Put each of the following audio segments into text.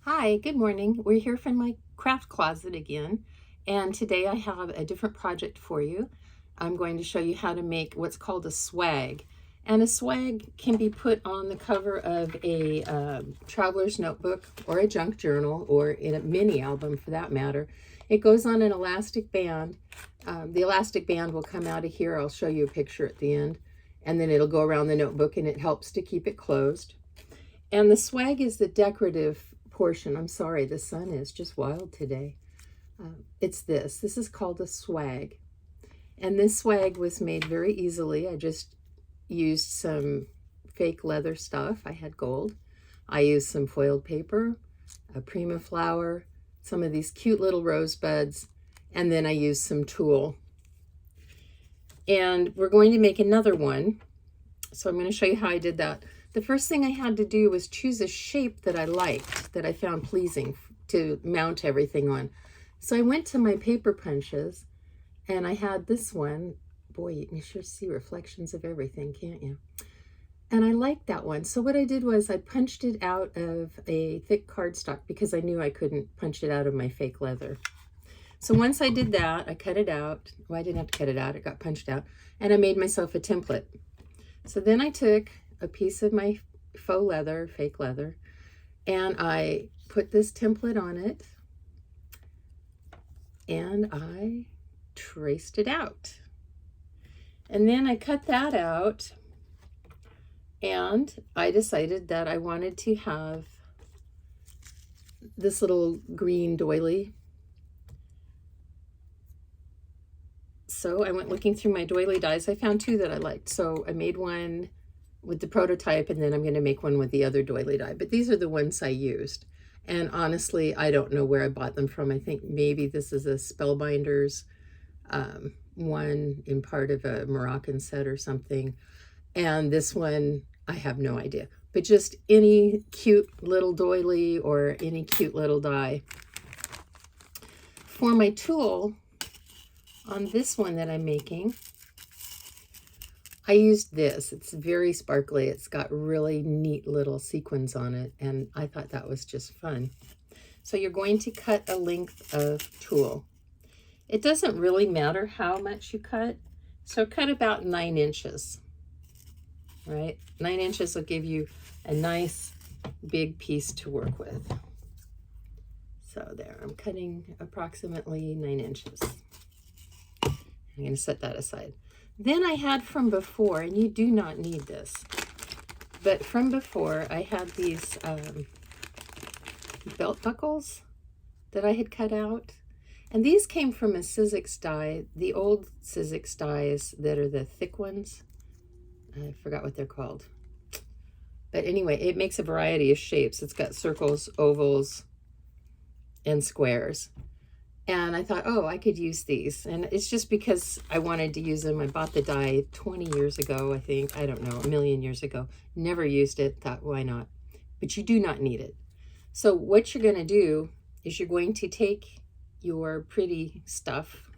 Hi, good morning. We're here from my craft closet again, and today I have a different project for you. I'm going to show you how to make what's called a swag. And a swag can be put on the cover of a traveler's notebook or a junk journal or in a mini album for that matter. It goes on an elastic band. The elastic band will come out of here. I'll show you a picture at the end. And then it'll go around the notebook and it helps to keep it closed. And the swag is the decorative portion. I'm sorry, the sun is just wild today. It's this. This is called a swag. And this swag was made very easily. I just used some fake leather stuff. I had gold. I used some foiled paper, a Prima flower, some of these cute little rosebuds, and then I used some tulle. And we're going to make another one. So I'm going to show you how I did that. The first thing I had to do was choose a shape that I liked, that I found pleasing to mount everything on. So I went to my paper punches and I had this one. Boy, you can sure see reflections of everything, can't you? And I liked that one. So what I did was I punched it out of a thick cardstock because I knew I couldn't punch it out of my fake leather. So once I did that, I cut it out. Well, I didn't have to cut it out. It got punched out. And I made myself a template. So then I took a piece of my faux leather, fake leather, and I put this template on it and I traced it out. And then I cut that out and I decided that I wanted to have this little green doily. So I went looking through my doily dies. I found two that I liked. So I made one with the prototype and then I'm going to make one with the other doily die. But these are the ones I used. And honestly, I don't know where I bought them from. I think maybe this is a Spellbinders one in part of a Moroccan set or something. And this one, I have no idea. But just any cute little doily or any cute little die. For my tulle, on this one that I'm making, I used this. It's very sparkly. It's got really neat little sequins on it, and I thought that was just fun. So you're going to cut a length of tulle. It doesn't really matter how much you cut, so cut about 9 inches, right? 9 inches will give you a nice big piece to work with. So there, I'm cutting approximately 9 inches. I'm going to set that aside. Then I had from before, and you do not need this, but from before I had these belt buckles that I had cut out. And these came from a Sizzix die, the old Sizzix dies that are the thick ones. I forgot what they're called. But anyway, it makes a variety of shapes. It's got circles, ovals, and squares. And I thought, oh, I could use these. And it's just because I wanted to use them. I bought the die 20 years ago, I think. I don't know, a million years ago. Never used it. Thought, why not? But you do not need it. So what you're going to do is you're going to take your pretty stuff.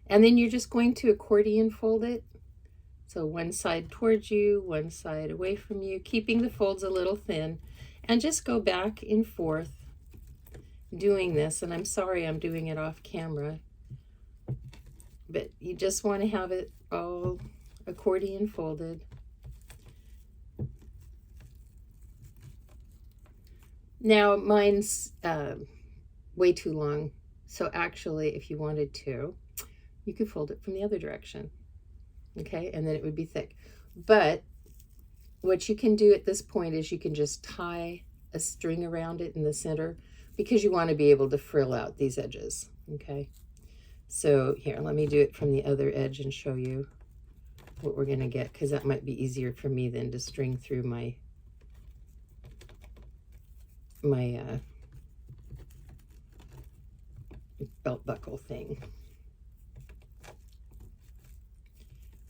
And then you're just going to accordion fold it. So one side towards you, one side away from you, keeping the folds a little thin. And just go back and forth doing this, and I'm sorry I'm doing it off camera, but you just want to have it all accordion folded. Now mine's way too long, so actually if you wanted to, you could fold it from the other direction, okay, and then it would be thick. But what you can do at this point is you can just tie a string around it in the center, because you want to be able to frill out these edges, okay? So here, let me do it from the other edge and show you what we're going to get, because that might be easier for me than to string through my belt buckle thing.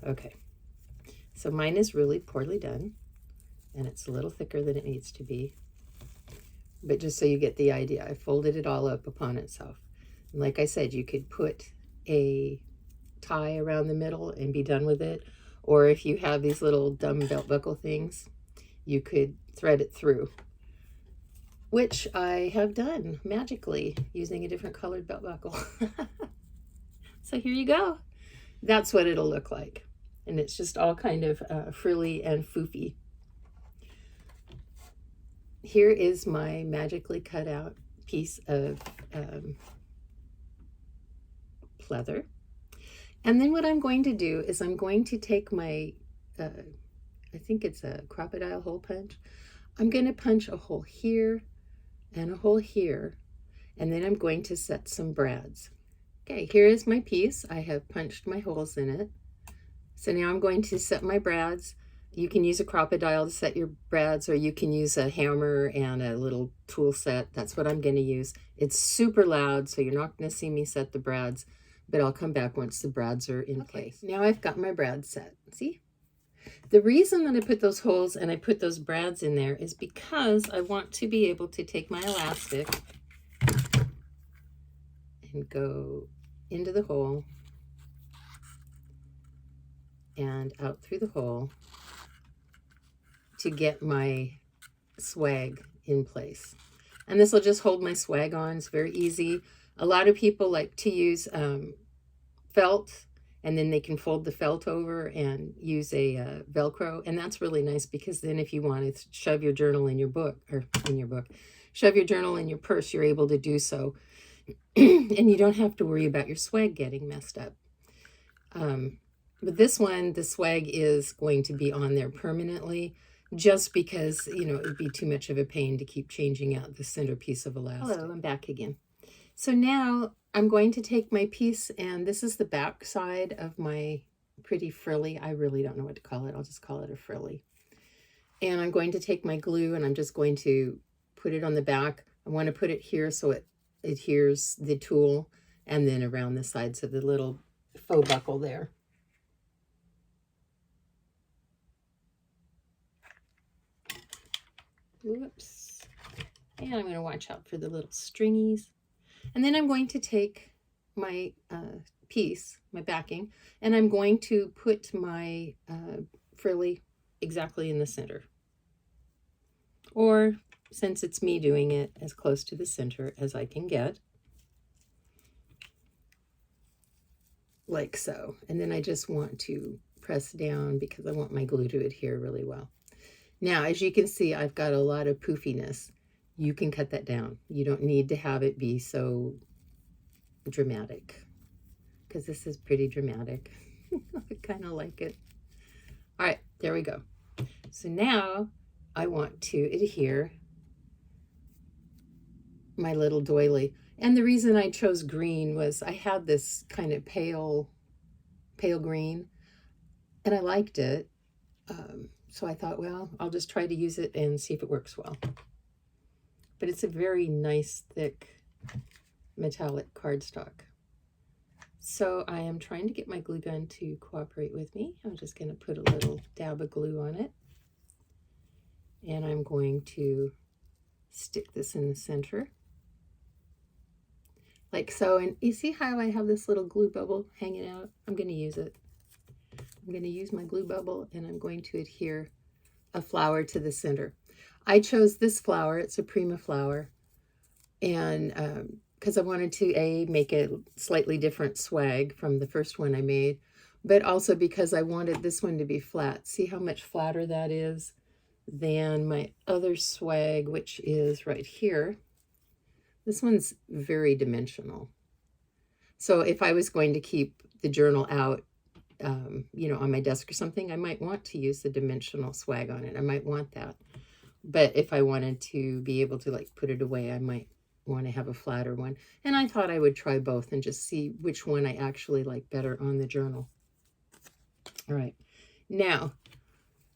Okay, so mine is really poorly done, and it's a little thicker than it needs to be. But just so you get the idea, I folded it all up upon itself. And like I said, you could put a tie around the middle and be done with it. Or if you have these little dumb belt buckle things, you could thread it through. which I have done magically using a different colored belt buckle. So here you go. That's what it'll look like. And it's just all kind of frilly and foofy. Here is my magically cut out piece of pleather. And then what I'm going to do is I'm going to take my, I think it's a crocodile hole punch. I'm going to punch a hole here and a hole here, and then I'm going to set some brads. Okay, here is my piece. I have punched my holes in it. So now I'm going to set my brads. You can use a crocodile to set your brads, or you can use a hammer and a little tool set. That's what I'm going to use. It's super loud, so you're not going to see me set the brads, but I'll come back once the brads are in place. Now I've got my brads set. See? The reason that I put those holes and I put those brads in there is because I want to be able to take my elastic and go into the hole and out through the hole to get my swag in place. And this will just hold my swag on. It's very easy. A lot of people like to use felt, and then they can fold the felt over and use a Velcro. And that's really nice, because then if you want to shove your journal in your book, shove your journal in your purse, you're able to do so. And you don't have to worry about your swag getting messed up. But this one, the swag is going to be on there permanently, just because, you know, it would be too much of a pain to keep changing out the centerpiece of elastic. Hello, I'm back again. So now I'm going to take my piece, and this is the back side of my pretty frilly, I really don't know what to call it. I'll just call it a frilly. And I'm going to take my glue, and I'm just going to put it on the back. I want to put it here so it adheres the tool, and then around the sides of the little faux buckle there. Whoops. And I'm going to watch out for the little stringies. And then I'm going to take my piece, my backing, and I'm going to put my frilly exactly in the center. Or, since it's me doing it, as close to the center as I can get. Like so. And then I just want to press down because I want my glue to adhere really well. Now, as you can see, I've got a lot of poofiness. You can cut that down. You don't need to have it be so dramatic, because this is pretty dramatic. I kind of like it. All right, there we go. So now I want to adhere my little doily. And the reason I chose green was I had this kind of pale green, and I liked it. So I thought, well, I'll just try to use it and see if it works well. But it's a very nice, thick, metallic cardstock. So I am trying to get my glue gun to cooperate with me. I'm just going to put a little dab of glue on it. And I'm going to stick this in the center. Like so. And you see how I have this little glue bubble hanging out? I'm going to use it. I'm going to use my glue bubble, and I'm going to adhere a flower to the center. I chose this flower. It's a Prima flower. And because I wanted to make a slightly different swag from the first one I made, but also because I wanted this one to be flat. See how much flatter that is than my other swag, which is right here. This one's very dimensional. So if I was going to keep the journal out, you know, on my desk or something, I might want to use the dimensional swag on it. I might want that. But if I wanted to be able to like put it away, I might want to have a flatter one. And I thought I would try both and just see which one I actually like better on the journal. All right. Now,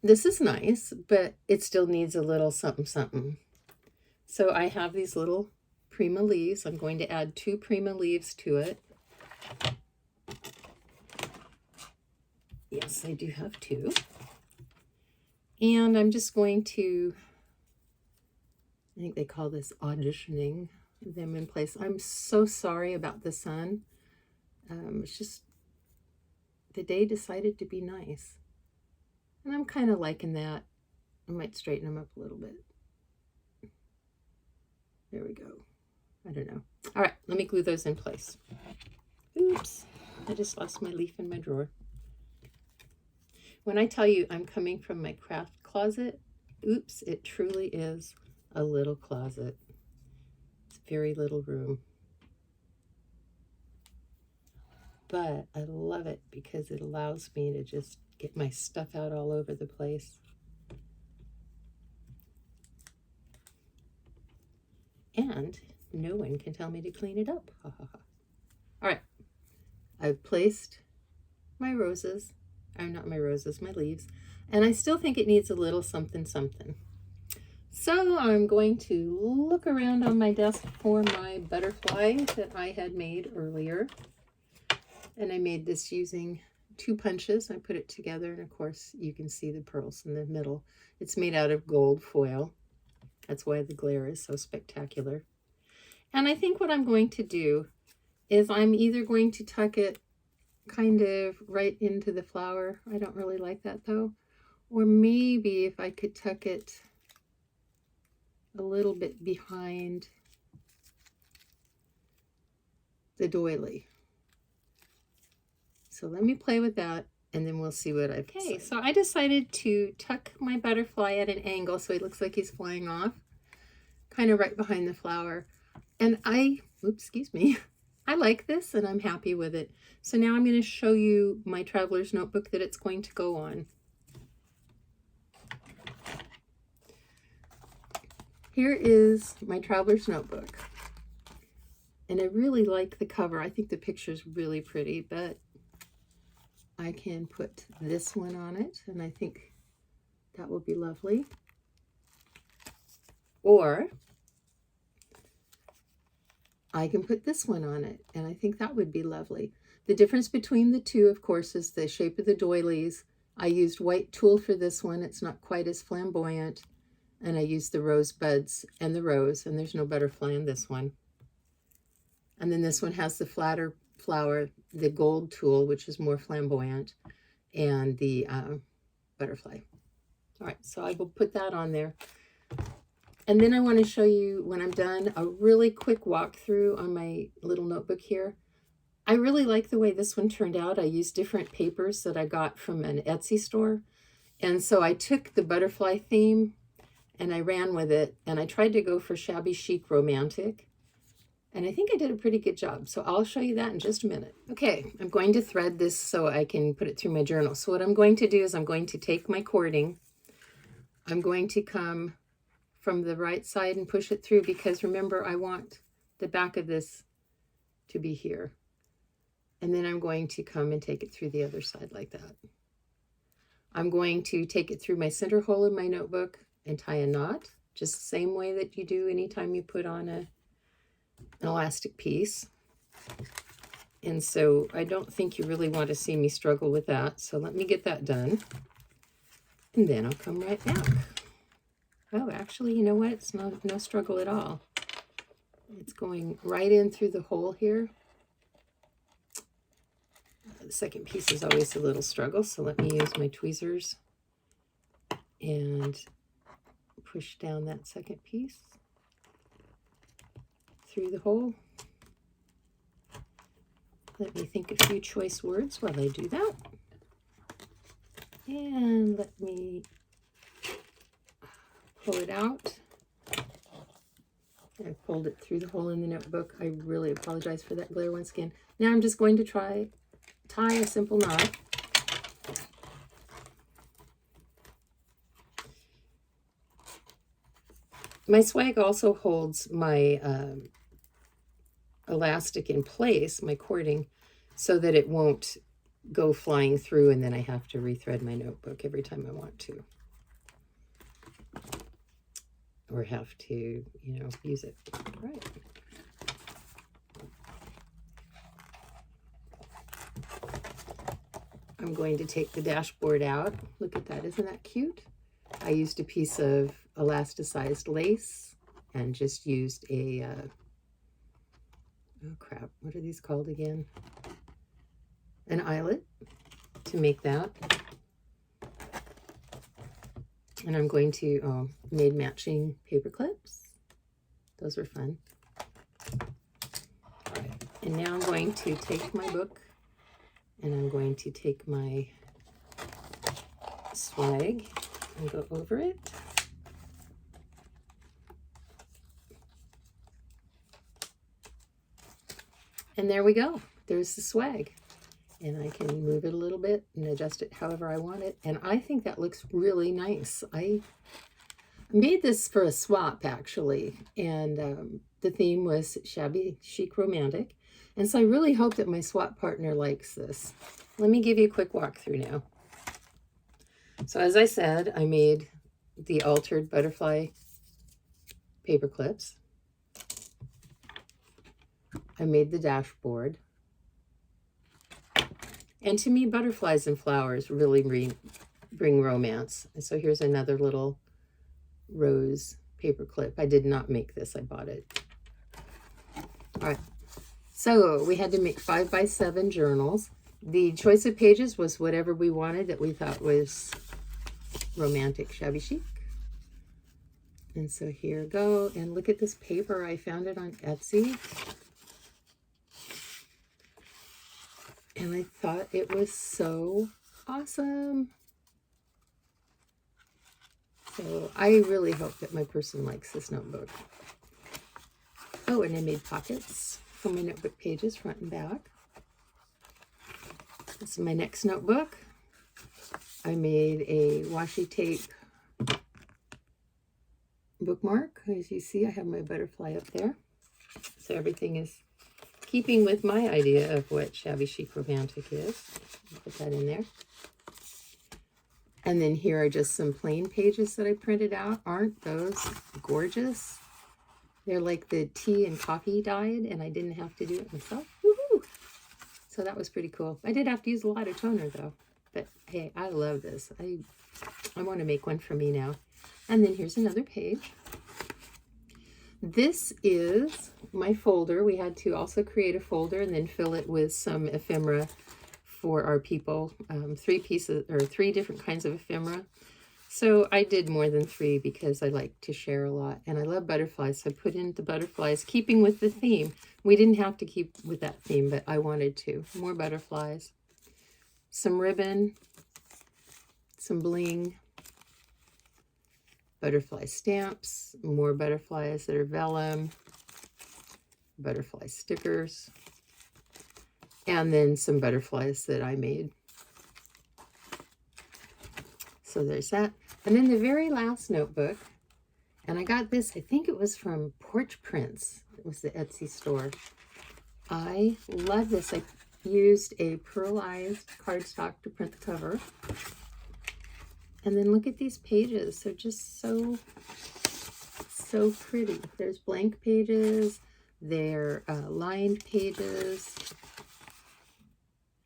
this is nice, but it still needs a little something something. So I have these little Prima leaves. I'm going to add 2 Prima leaves to it. Yes, I do have 2. And I'm just going to, I think they call this auditioning them in place. I'm so sorry about the sun. It's just, the day decided to be nice. And I'm kind of liking that. I might straighten them up a little bit. There we go. I don't know. All right, let me glue those in place. Oops, I just lost my leaf in my drawer. When I tell you I'm coming from my craft closet, oops, it truly is a little closet. It's a very little room. But I love it because it allows me to just get my stuff out all over the place. And no one can tell me to clean it up. Ha, ha, ha. All right, I've placed my roses, or not my roses, my leaves, and I still think it needs a little something something. So I'm going to look around on my desk for my butterfly that I had made earlier. And I made this using 2 punches. I put it together, and of course you can see the pearls in the middle. It's made out of gold foil. That's why the glare is so spectacular. And I think what I'm going to do is I'm either going to tuck it kind of right into the flower. I don't really like that though. Or maybe if I could tuck it a little bit behind the doily. So let me play with that, and then we'll see what I've decided. Okay, so I decided to tuck my butterfly at an angle so he looks like he's flying off, kind of right behind the flower. And oops, excuse me, I like this and I'm happy with it. So now I'm going to show you my traveler's notebook that it's going to go on. Here is my traveler's notebook. And I really like the cover. I think the picture's really pretty, but I can put this one on it, and I think that will be lovely. Or I can put this one on it, and I think that would be lovely. The difference between the two, of course, is the shape of the doilies. I used white tulle for this one. It's not quite as flamboyant. And I used the rose buds and the rose, and there's no butterfly in this one. And then this one has the flatter flower, the gold tulle, which is more flamboyant, and the butterfly. All right, so I will put that on there. And then I want to show you, when I'm done, a really quick walkthrough on my little notebook here. I really like the way this one turned out. I used different papers that I got from an Etsy store. And so I took the butterfly theme and I ran with it, and I tried to go for shabby chic romantic. And I think I did a pretty good job. So I'll show you that in just a minute. Okay, I'm going to thread this so I can put it through my journal. So what I'm going to do is I'm going to take my cording. I'm going to come from the right side and push it through, because remember, I want the back of this to be here. And then I'm going to come and take it through the other side like that. I'm going to take it through my center hole in my notebook and tie a knot, just the same way that you do anytime you put on an elastic piece. And so I don't think you really want to see me struggle with that. So let me get that done. And then I'll come right back. Oh, actually, you know what? It's no struggle at all. It's going right in through the hole here. The second piece is always a little struggle. So let me use my tweezers and push down that second piece through the hole. Let me think a few choice words while I do that. And let me pull it out. I pulled it through the hole in the notebook. I really apologize for that glare once again. Now I'm just going to tie a simple knot. My swag also holds my elastic in place, my cording, so that it won't go flying through and then I have to rethread my notebook every time I want to. Or have to, use it. All right. I'm going to take the dashboard out. Look at that, isn't that cute? I used a piece of elasticized lace and just used a, oh crap, what are these called again? An eyelet to make that. And I'm going to made matching paper clips. Those were fun. All right. And now I'm going to take my book and I'm going to take my swag and go over it. And there we go. There's the swag. And I can move it a little bit and adjust it however I want it. And I think that looks really nice. I made this for a swap, actually. And the theme was Shabby, Chic, Romantic. And so I really hope that my swap partner likes this. Let me give you a quick walkthrough now. So as I said, I made the altered butterfly paper clips. I made the dashboard. And to me, butterflies and flowers really bring romance. And so here's another little rose paper clip. I did not make this, I bought it. All right, so we had to make 5x7 journals. The choice of pages was whatever we wanted that we thought was romantic, shabby chic. And so here we go. And look at this paper. I found it on Etsy. And I thought it was so awesome. So I really hope that my person likes this notebook. Oh, and I made pockets for my notebook pages, front and back. This is my next notebook. I made a washi tape bookmark. As you see, I have my butterfly up there. So everything is keeping with my idea of what shabby chic romantic is. I'll put that in there. And then here are just some plain pages that I printed out. Aren't those gorgeous? They're like the tea and coffee dyed, and I didn't have to do it myself. Woohoo! So that was pretty cool. I did have to use a lot of toner though. But hey, I love this. I want to make one for me now. And then here's another page. This is my folder. We had to also create a folder and then fill it with some ephemera for our people. 3 different kinds of ephemera. So I did more than 3 because I like to share a lot. And I love butterflies, so I put in the butterflies, keeping with the theme. We didn't have to keep with that theme, but I wanted to. More butterflies. Some ribbon. Some bling. Butterfly stamps, more butterflies that are vellum, butterfly stickers, and then some butterflies that I made. So there's that. And then the very last notebook, and I got this, I think it was from Porch Prints. It was the Etsy store. I love this. I used a pearlized cardstock to print the cover. And then look at these pages. They're just so pretty. There's blank pages. They're lined pages.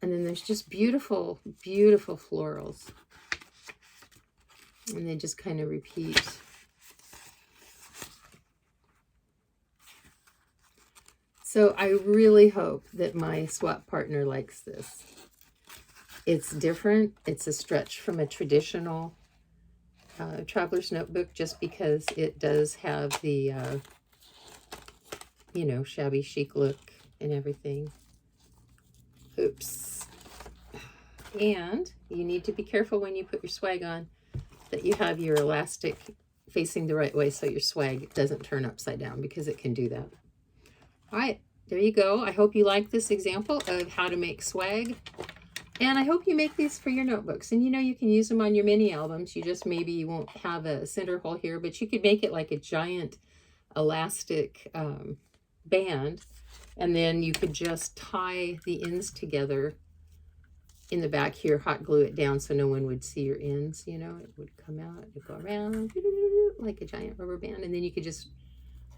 And then there's just beautiful, beautiful florals. And they just kind of repeat. So I really hope that my swap partner likes this. It's different. It's a stretch from a traditional traveler's notebook just because it does have the, you know, shabby chic look and everything. Oops. And you need to be careful when you put your swag on that you have your elastic facing the right way so your swag doesn't turn upside down because it can do that. All right, there you go. I hope you like this example of how to make swag. And I hope you make these for your notebooks. And you know, you can use them on your mini albums. You just maybe you won't have a center hole here, but you could make it like a giant elastic band. And then you could just tie the ends together in the back here, hot glue it down so no one would see your ends. You know, it would come out, it would go around like a giant rubber band. And then you could just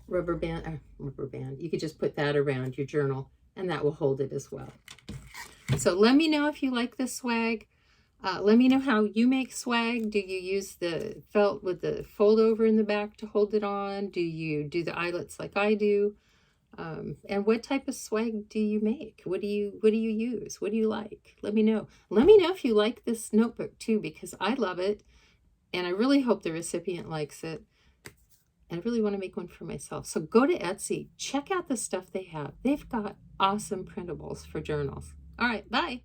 you could just put that around your journal and that will hold it as well. So let me know if you like this swag. Let me know how you make swag. Do you use the felt with the fold over in the back to hold it on? Do you do the eyelets like I do? And what type of swag do you make? What do you use? What do you like? Let me know. Let me know if you like this notebook too, because I love it. And I really hope the recipient likes it. And I really want to make one for myself. So go to Etsy, check out the stuff they have. They've got awesome printables for journals. All right, bye.